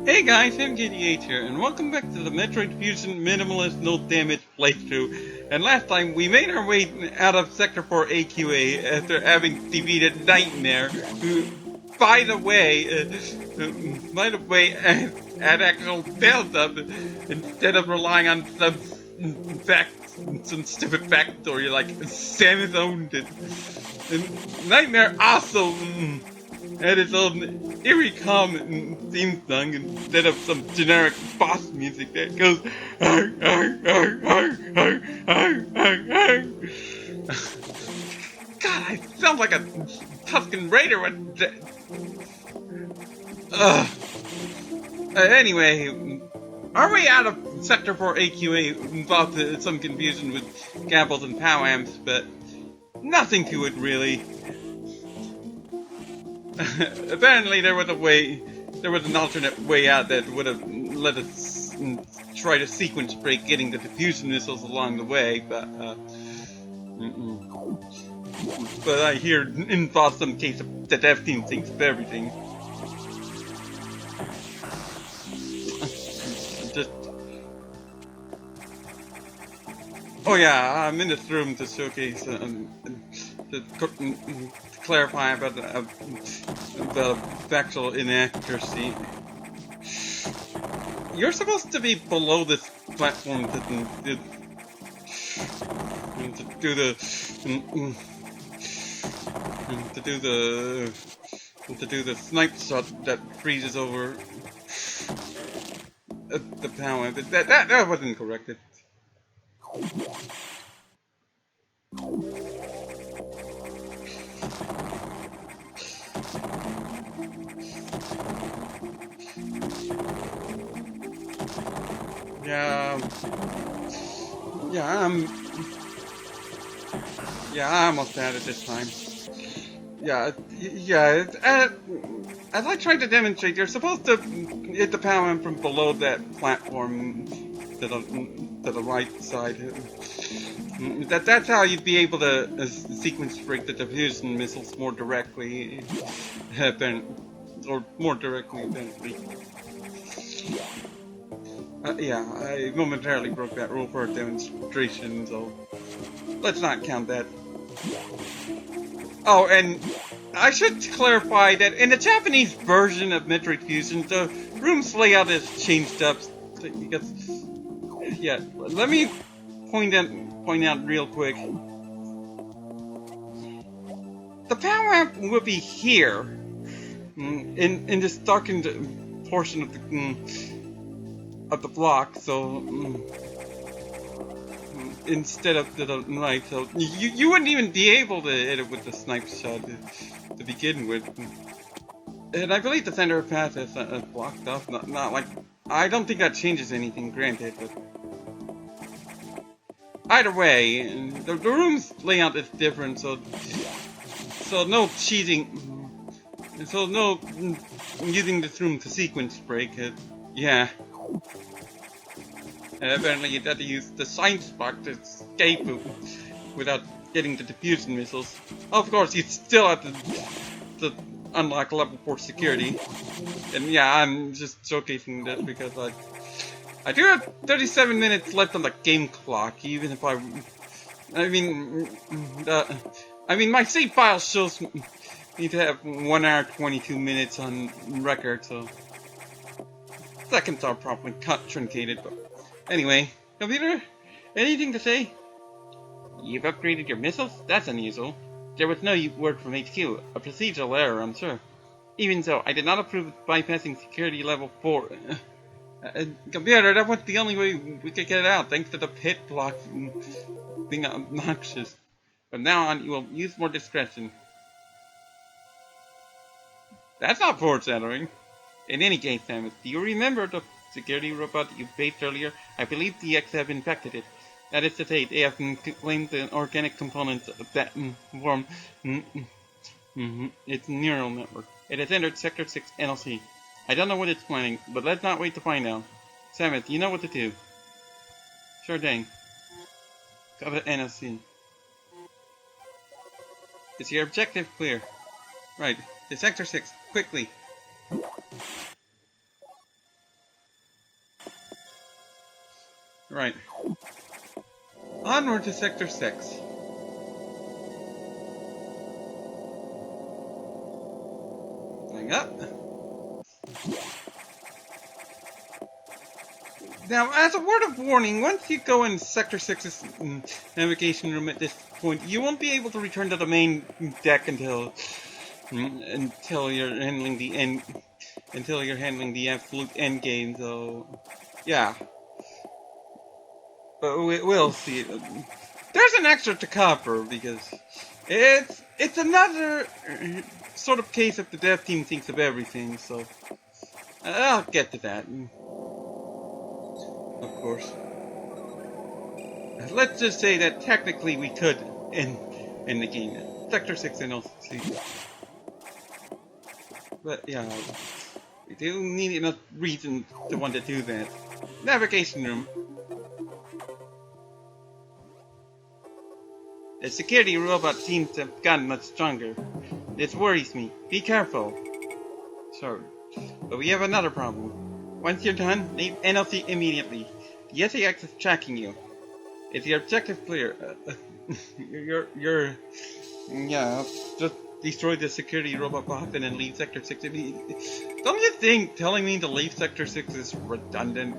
Hey guys, MKDH here, and welcome back to the Metroid Fusion Minimalist No Damage playthrough. And last time, we made our way out of Sector 4 AQA after having defeated Nightmare, who, by the way, had actual failed them instead of relying on some stupid backstory like Samus owned it. And Nightmare also had its own eerie calm theme song instead of some generic boss music that goes God, I sound like a Tuscan Raider with anyway, our way out of Sector 4 AQA involved some confusion with gambles and power amps, but nothing to it really. Apparently there was an alternate way out that would have let us try to sequence break getting the diffusion missiles along the way, but I hear involves some case of the dev team thinks of everything. Oh yeah, I'm in this room to showcase, to clarify about the factual inaccuracy. You're supposed to be below this platform to do the snipe shot that freezes over the power. That wasn't corrected. I almost had it this time. As I tried to demonstrate, you're supposed to hit the power from below that platform to the right side. That's how you'd be able to sequence break the diffusion missiles more directly, apparently. I momentarily broke that rule for a demonstration, so let's not count that. Oh, and I should clarify that in the Japanese version of Metroid Fusion, the room's layout is changed up because, let me point out real quick. The power amp will be here, in this darkened portion of the block, so instead of to the right, so you wouldn't even be able to hit it with the snipe shot to begin with. And I believe the center of path is blocked off. Not like, I don't think that changes anything, granted, but either way, the room's layout is different, so no cheating, so no using this room to sequence break it. Yeah. Apparently you'd have to use the science box to escape without getting the diffusion missiles. Of course, you still have to unlock level 4 security. And yeah, I'm just showcasing this because I do have 37 minutes left on the game clock, even if I mean, my save file shows me to have 1 hour 22 minutes on record, so seconds are probably truncated, but anyway, computer, anything to say? You've upgraded your missiles? That's unusual. There was no word from HQ, a procedural error, I'm sure. Even so, I did not approve of bypassing security level 4. Computer, that was the only way we could get it out, thanks to the pit block being obnoxious. From now on, you will use more discretion. That's not foreshadowing. In any case, Samus, do you remember the security robot you faced earlier? I believe DX have infected it. That is to say, they have claimed the organic components of that form its neural network. It has entered Sector 6 NOC. I don't know what it's planning, but let's not wait to find out. Samus, you know what to do. Sure thing. Go to NOC. Is your objective clear? Right. To Sector 6, quickly. Right. Onward to Sector 6. Going up. Now, as a word of warning, once you go in Sector 6's navigation room at this point, you won't be able to return to the main deck until you're handling the absolute end game. So, yeah. But we'll see. There's an extra to cover because it's another sort of case of the dev team thinks of everything. So I'll get to that. Of course. Let's just say that technically we could end the game. Sector 6 and NOC. But yeah, we do need enough reason to want to do that. Navigation room. The security robot seems to have gotten much stronger. This worries me. Be careful. Sorry. But we have another problem. Once you're done, leave NOC immediately. The SAX is tracking you. Is your objective clear? Yeah, just destroy the security robot box and then leave Sector 6 immediately. Don't you think telling me to leave Sector 6 is redundant?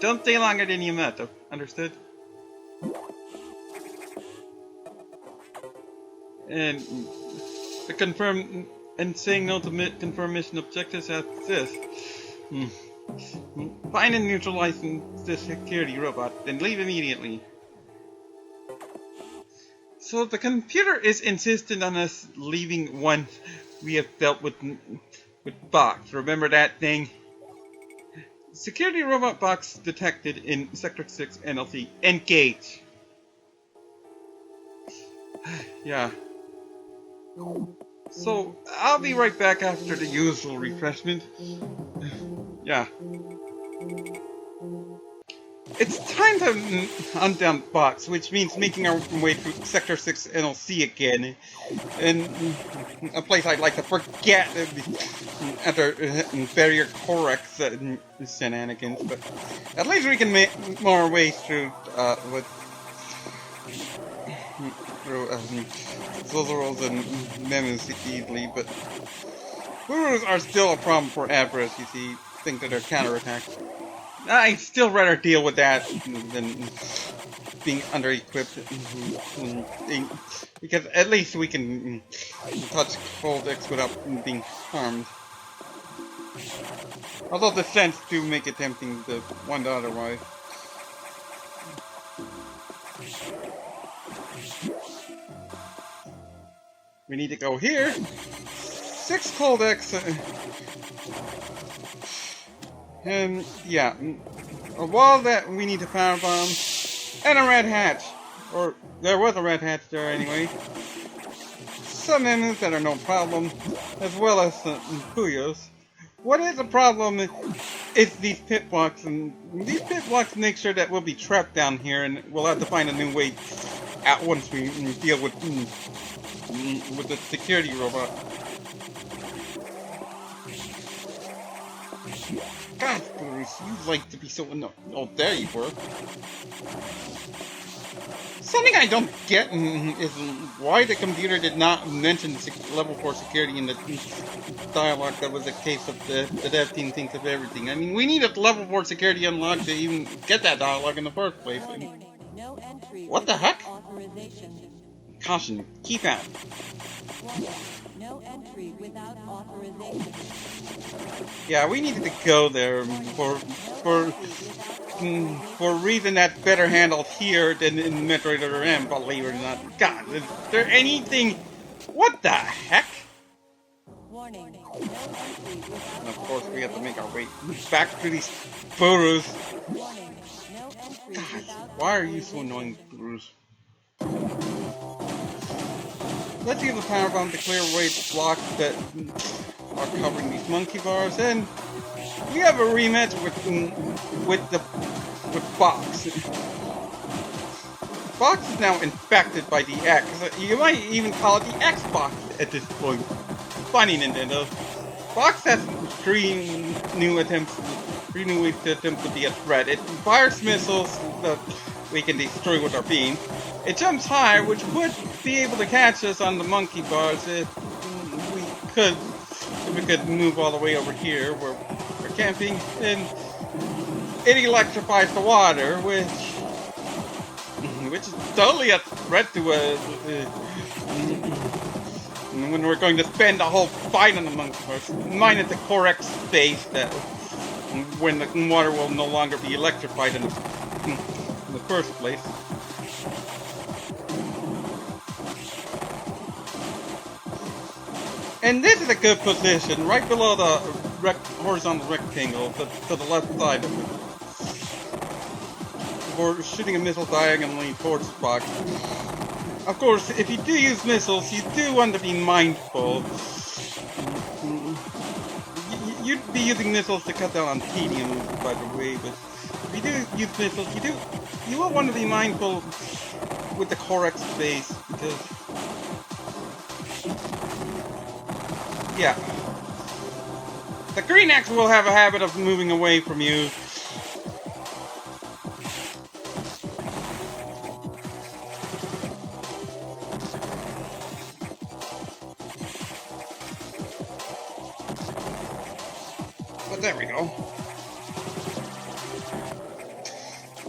Don't stay longer than Yameba, understood? And to confirm and saying no to confirm mission objectives after this. Find and neutralize the security robot, then leave immediately. So the computer is insistent on us leaving once we have dealt with B.O.X. Remember that thing? Security robot box detected in Sector 6 NOC. Engage. Yeah. So, I'll be right back after the usual refreshment. Yeah. It's time to hunt down B.O.X, which means making our way through Sector 6 NOC again. And a place I'd like to forget after barrier Corex shenanigans. But at least we can make more way through Zozorals and Memus easily, but Burus are still a problem for Burus, you see, think that they're counterattack. I'd still rather deal with that than being under-equipped, because at least we can touch Codex without being harmed. Although the sense do make it tempting to wonder otherwise. We need to go here. 6 Codex. And yeah, a wall that we need to power bomb, and a red hatch. Or there was a red hatch there anyway. Some enemies that are no problem, as well as Puyos. What is the problem is these pit blocks, and these pit blocks make sure that we'll be trapped down here, and we'll have to find a new way out once we deal with the security robot. God, Burus, you like to be so annoying. Oh, there you were. Something I don't get is why the computer did not mention level 4 security in the dialogue that was a case of the dev team thinks of everything. I mean, we needed level 4 security unlocked to even get that dialogue in the first place. What the heck? Caution, keep out. No entry without authorization. Yeah, we needed to go there for a reason that's better handled here than in Metroid or M, believe it or not. God, is there anything? What the heck? Warning. And of course, we have to make our way back to these Burus. God, why are you so annoying, Burus? Let's use the power bomb to clear away the blocks that are covering these monkey bars, and we have a rematch with B.O.X. B.O.X is now infected by the X. You might even call it the Xbox at this point. Funny, Nintendo. B.O.X has 3 new attempts to greenway system could be a threat. It fires missiles that we can destroy with our beam. It jumps high, which would be able to catch us on the monkey bars if we could move all the way over here where we're camping. And it electrifies the water, which is totally a threat to us. When we're going to spend a whole fight on the monkey bars, minus the correct space that when the water will no longer be electrified in the first place. And this is a good position, right below the horizontal rectangle, to the left side of it. For shooting a missile diagonally towards the box. Of course, if you do use missiles, you do want to be mindful. You'd be using missiles to cut down on tedium, by the way, but if you do use missiles, you will want to be mindful with the correct space, because yeah, the green axe will have a habit of moving away from you. But there we go.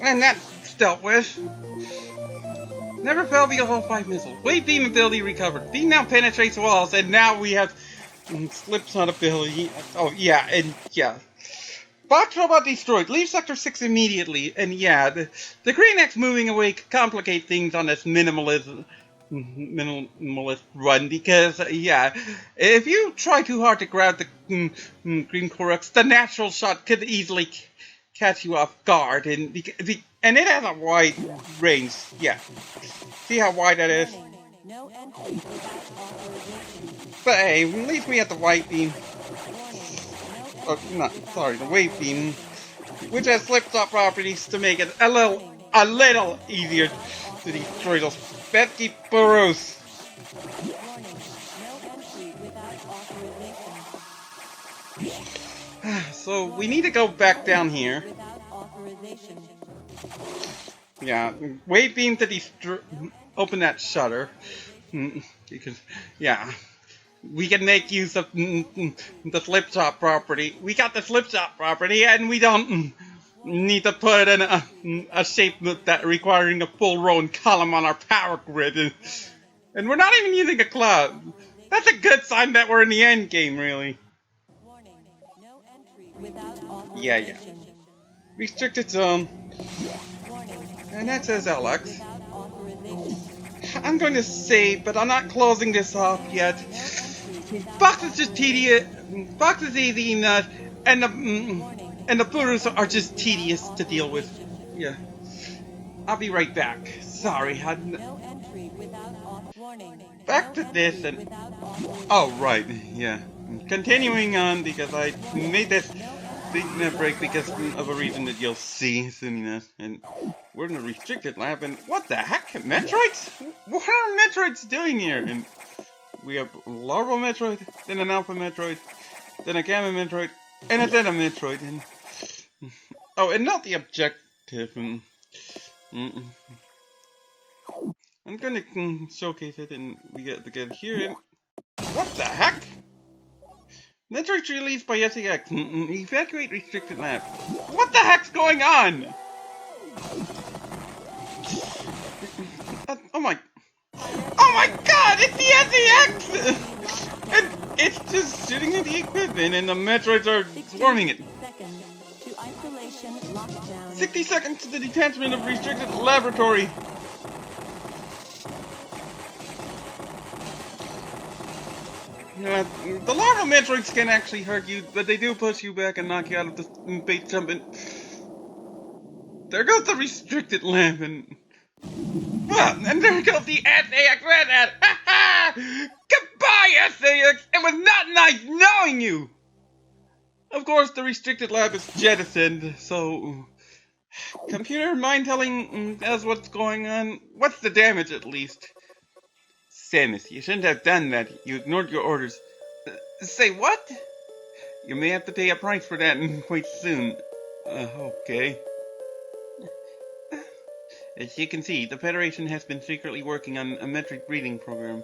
And that's dealt with. Never fail because all 5 missiles. Wave beam ability recovered. Beam now penetrates walls, and now we have slips on ability. Oh yeah, and yeah. Box robot destroyed. Leave sector 6 immediately. And yeah, the green X moving away could complicate things on this minimalist run, because yeah, if you try too hard to grab the green Corex, the natural shot could easily catch you off guard, and it has a wide range. Yeah, see how wide that is? But hey, at least we have the white beam. Oh, no, sorry, the wave beam, which has flip-top properties to make it a little easier to destroy those pesky Burus. So we need to go back down here. Yeah, wave beam to open that shutter. Because yeah, we can make use of the flip top property. We got the flip top property, and we don't need to put in a shape that requiring a full row and column on our power grid. And we're not even using a cloud. That's a good sign that we're in the end game, really. Yeah. Restricted zone. And that says LX. I'm going to save, but I'm not closing this off yet. B.O.X is just tedious. B.O.X is easy enough, and the Burus are just tedious to deal with. Yeah. I'll be right back. Sorry, back to this and... Oh, right, yeah. Continuing on, because I made this big break because of a reason that you'll see soon enough. And we're in a restricted lab, and what the heck? Metroids? What are Metroids doing here? And we have a larval Metroid, then an alpha Metroid, then a gamma Metroid, and a theta Metroid. And oh, and not the objective. I'm gonna showcase it, and we get to get here. And what the heck? Metroid released by SAX. Evacuate restricted lab. What the heck's going on? Oh my god, it's the SAX! And it's just shooting at the equipment, and the Metroids are swarming it. 60 seconds to the detachment of restricted laboratory. The larval Metroids can actually hurt you, but they do push you back and knock you out of the base jump. And there goes the restricted lab, and there goes the SAX Red Hat. Ha ha! Goodbye, SAX. It was not nice knowing you. Of course, the restricted lab is jettisoned, so computer mind telling us what's going on. What's the damage, at least? Samus, you shouldn't have done that. You ignored your orders. Say what? You may have to pay a price for that quite soon. Okay. As you can see, the Federation has been secretly working on a Metroid breeding program.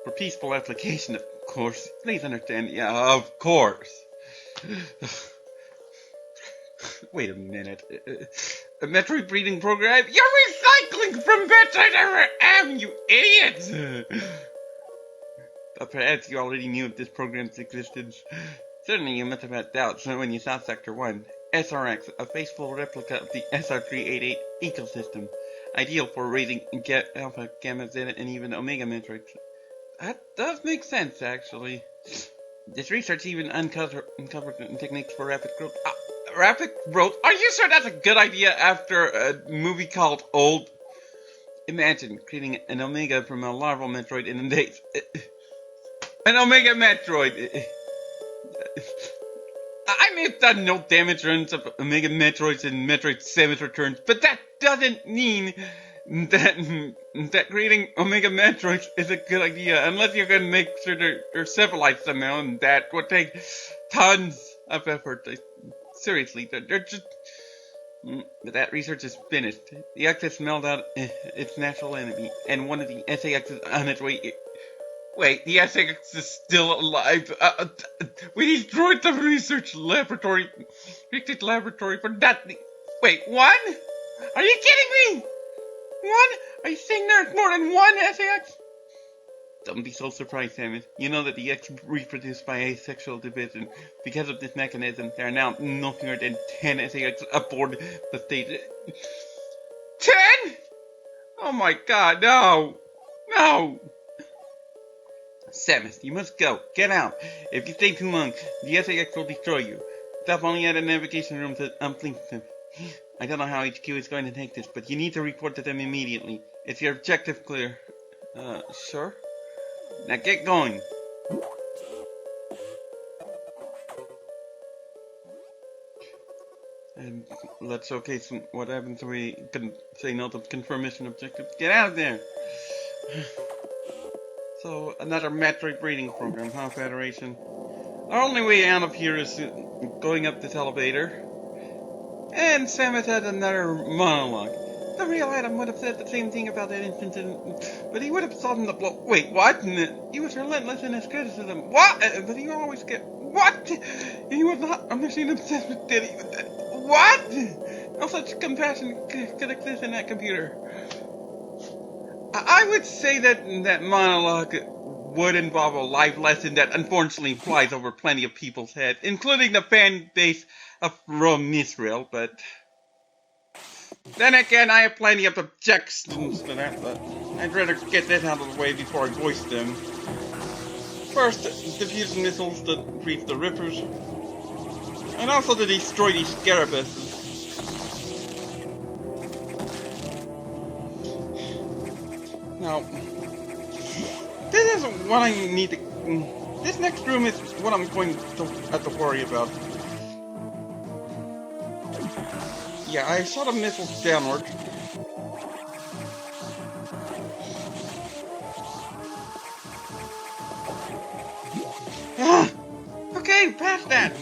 For peaceful application, of course. Please understand. Yeah, of course. Wait a minute. A Metroid breeding program? You're recycling from Metroid RM, you idiot! But perhaps you already knew of this program's existence. Certainly you must have had doubts when you saw Sector 1. SRX, a faithful replica of the SR388 ecosystem. Ideal for raising Alpha, Gamma, Zeta, and even Omega Metroids. That does make sense, actually. This research even uncovered techniques for rapid growth. Rapid growth? Are you sure that's a good idea after a movie called Old? Imagine creating an Omega from a larval Metroid in days. An Omega Metroid! I may have done no damage runs of Omega Metroids and Metroid Samus returns, but that doesn't mean that creating Omega Metroids is a good idea, unless you're gonna make sure they're civilized somehow, and that would take tons of effort. Seriously, they're just... But that research is finished. The X has smelled out its natural enemy, and one of the SAX is on its way... Wait, the SAX is still alive. We destroyed the research laboratory for nothing. Wait, one? Are you kidding me? One? Are you saying there's more than one SAX? Don't be so surprised, Samus. You know that the X reproduced by asexual division. Because of this mechanism, there are now no fewer than 10 SAX aboard the station. 10? Oh my god, no! No! Samus, you must go. Get out. If you stay too long, the SAX will destroy you. Stop only at a navigation room to unblink them. I don't know how HQ is going to take this, but you need to report to them immediately. Is your objective clear? Sure. Now get going. And let's showcase what happens when we can say no to confirm mission objectives. Get out of there! So, another Metroid breeding program, huh, Federation? Our only way out of here is going up this elevator. And Samus had another monologue. The real Adam would have said the same thing about that incident, but he would have softened the blow. Wait, what? He was relentless in his criticism. What? But he always get... What? He was not a machine obsessed with Diddy. What? No such compassion could exist in that computer. I would say that monologue would involve a life lesson that unfortunately flies over plenty of people's heads, including the fan base of Rome Israel, but then again, I have plenty of objections to that, but I'd rather get that out of the way before I voice them. First, defuse missiles that brief the Rippers, and also to destroy these Scarabuses. Now, this isn't what I need to... This next room is what I'm going to have to worry about. Yeah, I shot a missile downward. Okay, past that.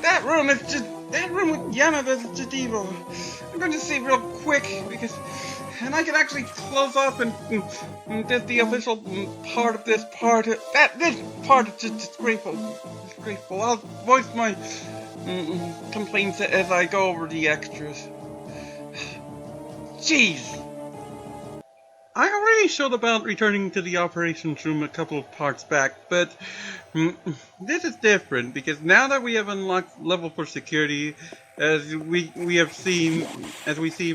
That room with Yameba is just evil. I'm going to save real quick because... And I can actually close up and get the official part of this part. This part is just disgraceful. I'll voice my complaints as I go over the extras. Jeez. I already showed about returning to the operations room a couple of parts back, but this is different because now that we have unlocked level 4 security, as we see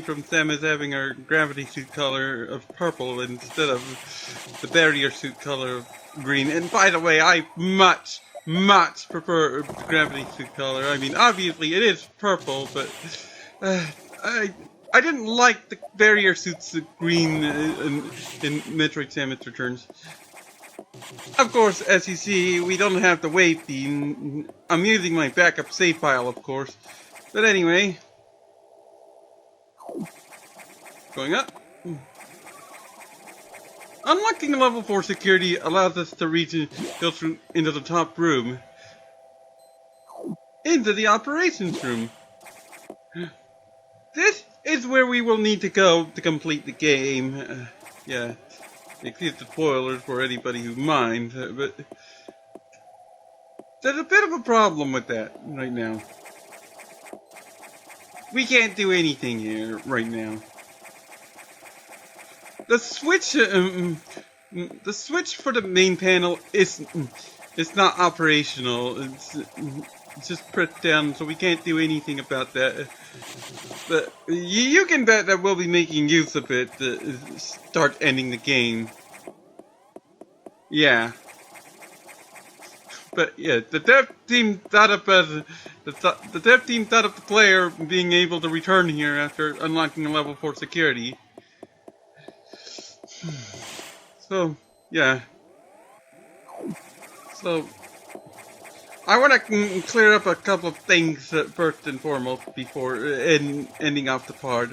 from Samus having her gravity suit color of purple instead of the barrier suit color of green. And by the way, I much prefer gravity suit color. I mean, obviously it is purple, but I didn't like the barrier suits green in Metroid Samus Returns. Of course, as you see, we don't have the wave beam. I'm using my backup save file, of course. But anyway, going up. Unlocking level 4 security allows us to go through into the top room. into the operations room. This is where we will need to go to complete the game. Yeah, excuse the spoilers for anybody who minds, but there's a bit of a problem with that right now. We can't do anything here right now. The switch for the main panel is not operational. It's just pressed down, so we can't do anything about that. But you can bet that we'll be making use of it to start ending the game. Yeah. But yeah, the dev team thought of the player being able to return here after unlocking a level 4 security. So yeah. So I want to clear up a couple of things first and foremost before ending off the part.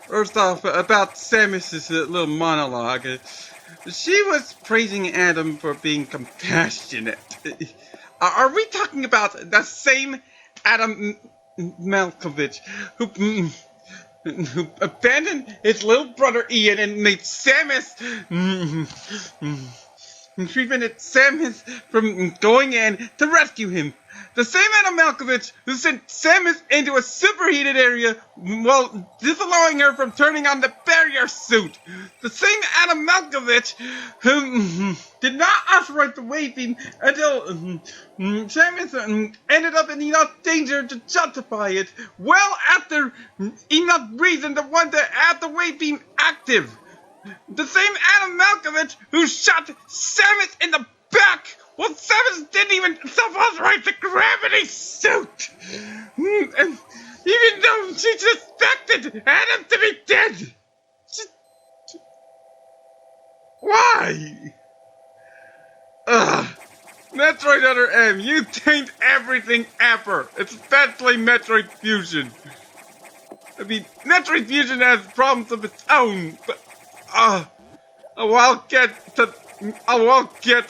First off, about Samus's little monologue. She was praising Adam for being compassionate. Are we talking about the same Adam Malkovich who abandoned his little brother Ian and made Samus prevented Samus from going in to rescue him? The same Adam Malkovich who sent Samus into a superheated area while disallowing her from turning on the barrier suit. The same Adam Malkovich who did not authorize the wave beam until Samus ended up in enough danger to justify it, well after enough reason to want to have the wave beam active. The same Adam Malkovich who shot Samus in the back while Samus didn't even self-authorize the gravity suit! And even though she suspected Adam to be dead! Why? Ugh. Metroid Other M, you taint everything ever! Especially Metroid Fusion! I mean, Metroid Fusion has problems of its own, but I'll get to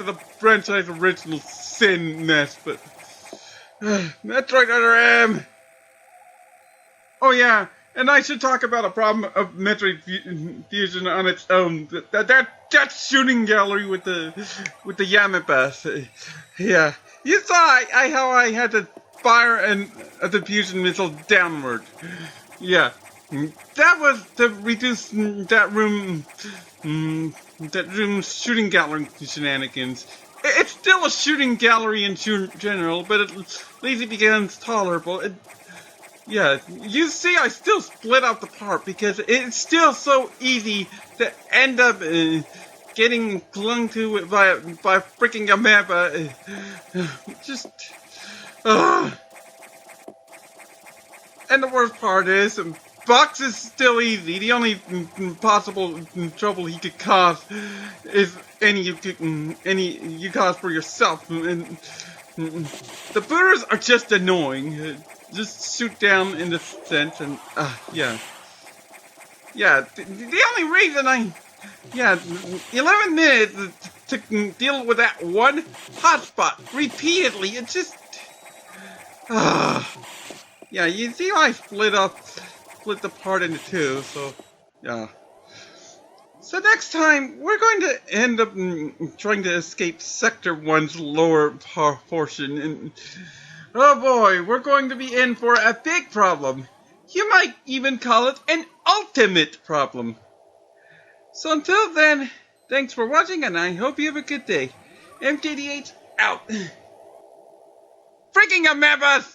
the franchise original sin mess, but Metroid Other M. Oh yeah, and I should talk about a problem of Metroid Fusion on its own. That shooting gallery with the Yameba. Yeah, you saw how I had to fire a diffusion missile downward. Yeah. That was to reduce that room's shooting gallery shenanigans. It's still a shooting gallery in general, but at least it becomes tolerable. Yeah, you see, I still split out the part because it's still so easy to end up getting clung to by freaking Yameba. And the worst part is, B.O.X is still easy. The only possible trouble he could cause is any you cause for yourself. And the Burus are just annoying. Just shoot down in the sense, and yeah. The only reason 11 minutes to deal with that one hotspot repeatedly. It just yeah. You see how I split the part into two, so yeah. So next time, we're going to end up trying to escape Sector 1's lower portion, and oh boy, we're going to be in for a big problem. You might even call it an ultimate problem. So until then, thanks for watching, and I hope you have a good day. MKDH out. Freaking Yamebas!